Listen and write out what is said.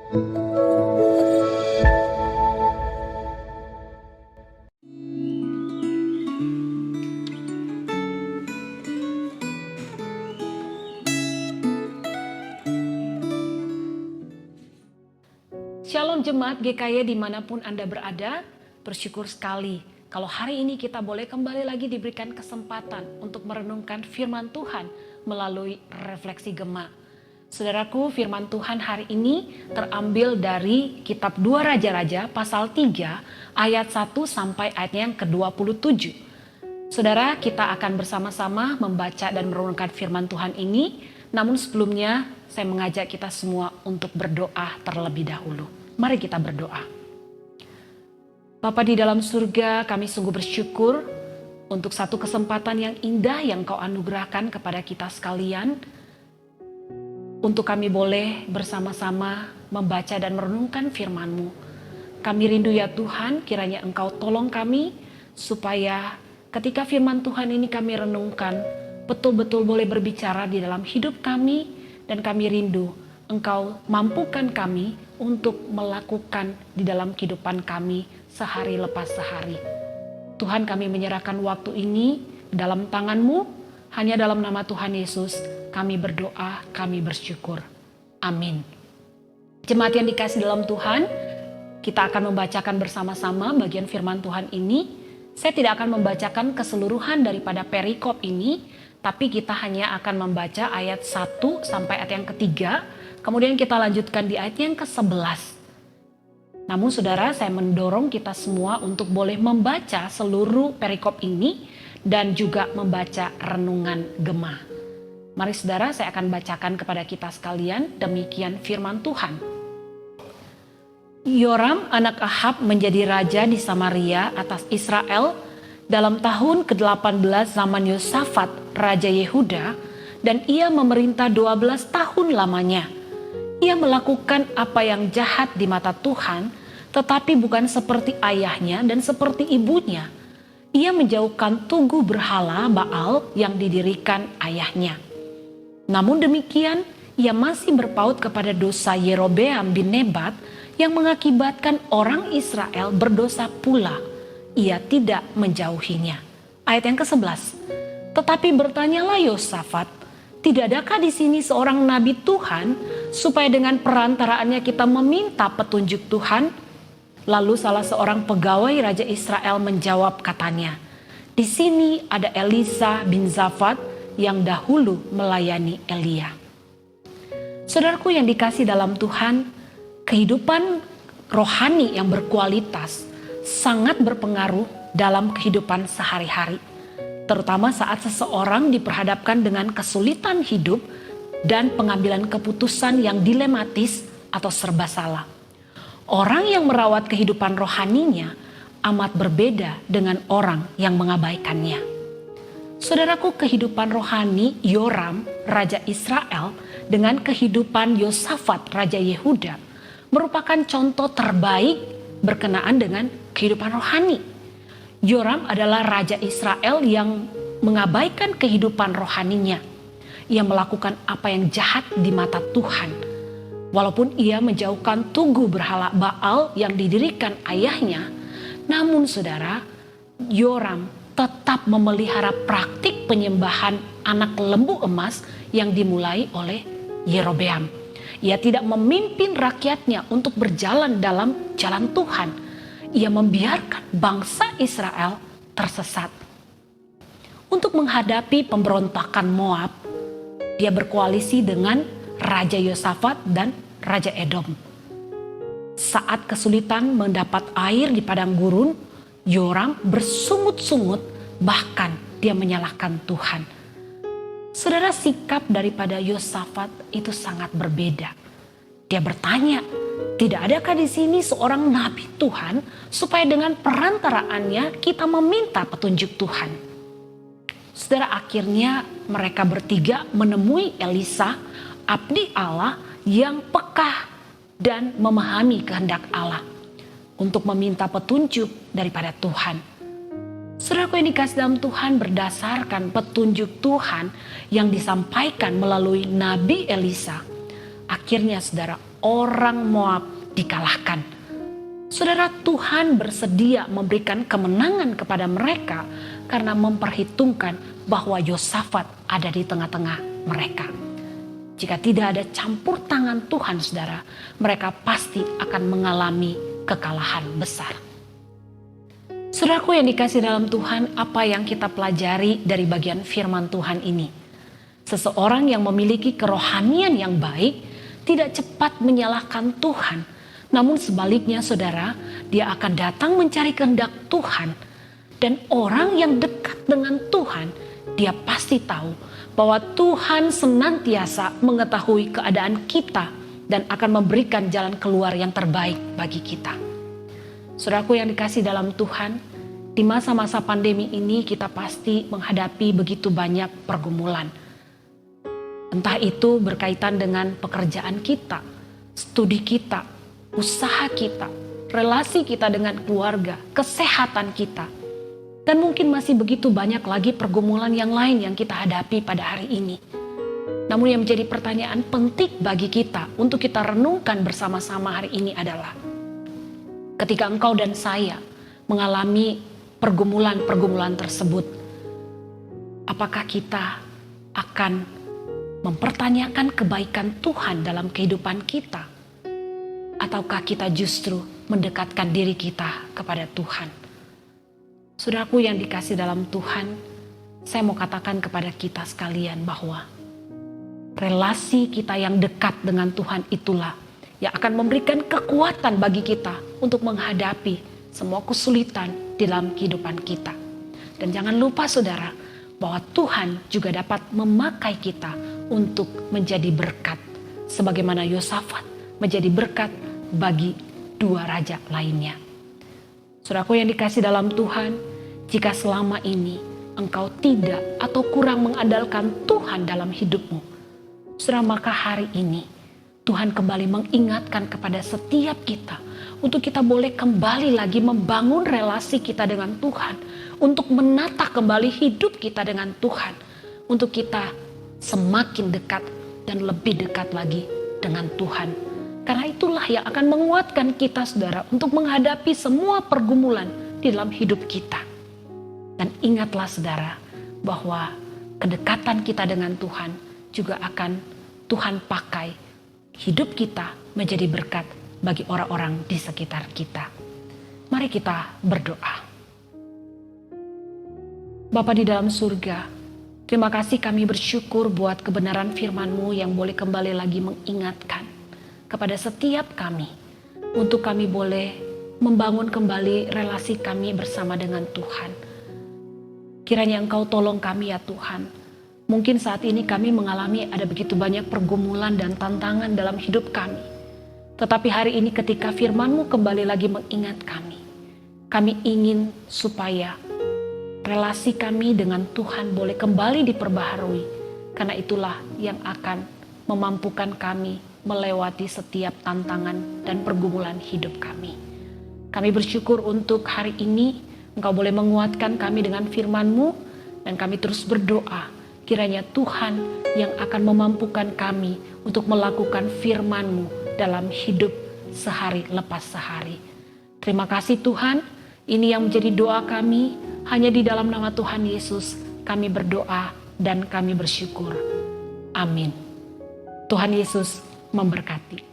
Shalom Jemaat GKY dimanapun Anda berada, bersyukur sekali kalau hari ini kita boleh kembali lagi diberikan kesempatan untuk merenungkan firman Tuhan melalui refleksi Gema. Saudaraku, firman Tuhan hari ini terambil dari kitab 2 Raja-Raja pasal 3 ayat 1 sampai ayat yang ke-27. Saudara, kita akan bersama-sama membaca dan merenungkan firman Tuhan ini, namun sebelumnya saya mengajak kita semua untuk berdoa terlebih dahulu. Mari kita berdoa. Bapa di dalam surga, kami sungguh bersyukur untuk satu kesempatan yang indah yang Kau anugerahkan kepada kita sekalian, untuk kami boleh bersama-sama membaca dan merenungkan firman-Mu. Kami rindu ya Tuhan, kiranya Engkau tolong kami, supaya ketika firman Tuhan ini kami renungkan, betul-betul boleh berbicara di dalam hidup kami, dan kami rindu Engkau mampukan kami untuk melakukan di dalam kehidupan kami sehari lepas sehari. Tuhan, kami menyerahkan waktu ini dalam tangan-Mu, hanya dalam nama Tuhan Yesus kami berdoa, kami bersyukur. Amin. Jemaat yang dikasih dalam Tuhan, kita akan membacakan bersama-sama bagian firman Tuhan ini. Saya tidak akan membacakan keseluruhan daripada perikop ini, tapi kita hanya akan membaca ayat 1 sampai ayat yang ketiga. Kemudian kita lanjutkan di ayat yang ke-11. Namun saudara, saya mendorong kita semua untuk boleh membaca seluruh perikop ini dan juga membaca renungan Gema. Mari saudara, saya akan bacakan kepada kita sekalian demikian firman Tuhan. Yoram anak Ahab menjadi raja di Samaria atas Israel dalam tahun ke-18 zaman Yosafat raja Yehuda, dan ia memerintah 12 tahun lamanya. Ia melakukan apa yang jahat di mata Tuhan, tetapi bukan seperti ayahnya dan seperti ibunya. Ia menjauhkan tugu berhala Baal yang didirikan ayahnya. Namun demikian, ia masih berpaut kepada dosa Yerobeam bin Nebat yang mengakibatkan orang Israel berdosa pula. Ia tidak menjauhinya. Ayat yang ke-11. Tetapi bertanyalah Yosafat, tidak adakah di sini seorang nabi Tuhan, supaya dengan perantaraannya kita meminta petunjuk Tuhan? Lalu salah seorang pegawai Raja Israel menjawab katanya, di sini ada Elisa bin Safat yang dahulu melayani Elia. Saudaraku yang dikasih dalam Tuhan, kehidupan rohani yang berkualitas sangat berpengaruh dalam kehidupan sehari-hari. Terutama saat seseorang diperhadapkan dengan kesulitan hidup dan pengambilan keputusan yang dilematis atau serba salah. Orang yang merawat kehidupan rohaninya amat berbeda dengan orang yang mengabaikannya. Saudaraku, kehidupan rohani Yoram, Raja Israel, dengan kehidupan Yosafat, Raja Yehuda, merupakan contoh terbaik berkenaan dengan kehidupan rohani. Yoram adalah Raja Israel yang mengabaikan kehidupan rohaninya. Ia melakukan apa yang jahat di mata Tuhan. Walaupun ia menjauhkan tugu berhala Baal yang didirikan ayahnya, namun saudara, Yoram tetap memelihara praktik penyembahan anak lembu emas yang dimulai oleh Yerobeam. Ia tidak memimpin rakyatnya untuk berjalan dalam jalan Tuhan. Ia membiarkan bangsa Israel tersesat. Untuk menghadapi pemberontakan Moab, dia berkoalisi dengan Raja Yosafat dan Raja Edom. Saat kesulitan mendapat air di padang gurun, Yoram bersungut-sungut, bahkan dia menyalahkan Tuhan. Saudara, sikap daripada Yosafat itu sangat berbeda. Dia bertanya, tidak adakah di sini seorang nabi Tuhan supaya dengan perantaraannya kita meminta petunjuk Tuhan? Saudara, akhirnya mereka bertiga menemui Elisa, abdi Allah yang peka dan memahami kehendak Allah untuk meminta petunjuk daripada Tuhan. Saudaraku yang dikasih dalam Tuhan, berdasarkan petunjuk Tuhan yang disampaikan melalui Nabi Elisa, akhirnya saudara, orang Moab dikalahkan. Saudara, Tuhan bersedia memberikan kemenangan kepada mereka karena memperhitungkan bahwa Yosafat ada di tengah-tengah mereka. Jika tidak ada campur tangan Tuhan, saudara, mereka pasti akan mengalami kekalahan besar. Saudaraku yang dikasih dalam Tuhan, apa yang kita pelajari dari bagian firman Tuhan ini? Seseorang yang memiliki kerohanian yang baik tidak cepat menyalahkan Tuhan. Namun sebaliknya saudara, dia akan datang mencari kehendak Tuhan. Dan orang yang dekat dengan Tuhan, dia pasti tahu bahwa Tuhan senantiasa mengetahui keadaan kita dan akan memberikan jalan keluar yang terbaik bagi kita. Saudaraku yang dikasih dalam Tuhan, di masa-masa pandemi ini kita pasti menghadapi begitu banyak pergumulan. Entah itu berkaitan dengan pekerjaan kita, studi kita, usaha kita, relasi kita dengan keluarga, kesehatan kita. Dan mungkin masih begitu banyak lagi pergumulan yang lain yang kita hadapi pada hari ini. Namun yang menjadi pertanyaan penting bagi kita untuk kita renungkan bersama-sama hari ini adalah, ketika engkau dan saya mengalami pergumulan-pergumulan tersebut, apakah kita akan mempertanyakan kebaikan Tuhan dalam kehidupan kita? Ataukah kita justru mendekatkan diri kita kepada Tuhan? Saudaraku yang dikasih dalam Tuhan, saya mau katakan kepada kita sekalian bahwa relasi kita yang dekat dengan Tuhan itulah yang akan memberikan kekuatan bagi kita untuk menghadapi semua kesulitan di dalam kehidupan kita. Dan jangan lupa saudara, bahwa Tuhan juga dapat memakai kita untuk menjadi berkat. Sebagaimana Yosafat menjadi berkat bagi dua raja lainnya. Saudaraku yang dikasih dalam Tuhan, jika selama ini engkau tidak atau kurang mengandalkan Tuhan dalam hidupmu, saudara, maka hari ini Tuhan kembali mengingatkan kepada setiap kita untuk kita boleh kembali lagi membangun relasi kita dengan Tuhan, untuk menata kembali hidup kita dengan Tuhan, untuk kita semakin dekat dan lebih dekat lagi dengan Tuhan. Karena itulah yang akan menguatkan kita saudara untuk menghadapi semua pergumulan di dalam hidup kita. Dan ingatlah saudara bahwa kedekatan kita dengan Tuhan juga akan Tuhan pakai hidup kita menjadi berkat bagi orang-orang di sekitar kita. Mari kita berdoa. Bapa di dalam surga, terima kasih, kami bersyukur buat kebenaran firman-Mu yang boleh kembali lagi mengingatkan kepada setiap kami untuk kami boleh membangun kembali relasi kami bersama dengan Tuhan. Kiranya Engkau tolong kami ya Tuhan. Mungkin saat ini kami mengalami ada begitu banyak pergumulan dan tantangan dalam hidup kami. Tetapi hari ini ketika firman-Mu kembali lagi mengingat kami ingin supaya relasi kami dengan Tuhan boleh kembali diperbaharui. Karena itulah yang akan memampukan kami melewati setiap tantangan dan pergumulan hidup kami. Kami bersyukur untuk hari ini Engkau boleh menguatkan kami dengan firman-Mu, dan kami terus berdoa kiranya Tuhan yang akan memampukan kami untuk melakukan firman-Mu dalam hidup sehari lepas sehari. Terima kasih Tuhan, ini yang menjadi doa kami. Hanya di dalam nama Tuhan Yesus kami berdoa dan kami bersyukur. Amin. Tuhan Yesus memberkati.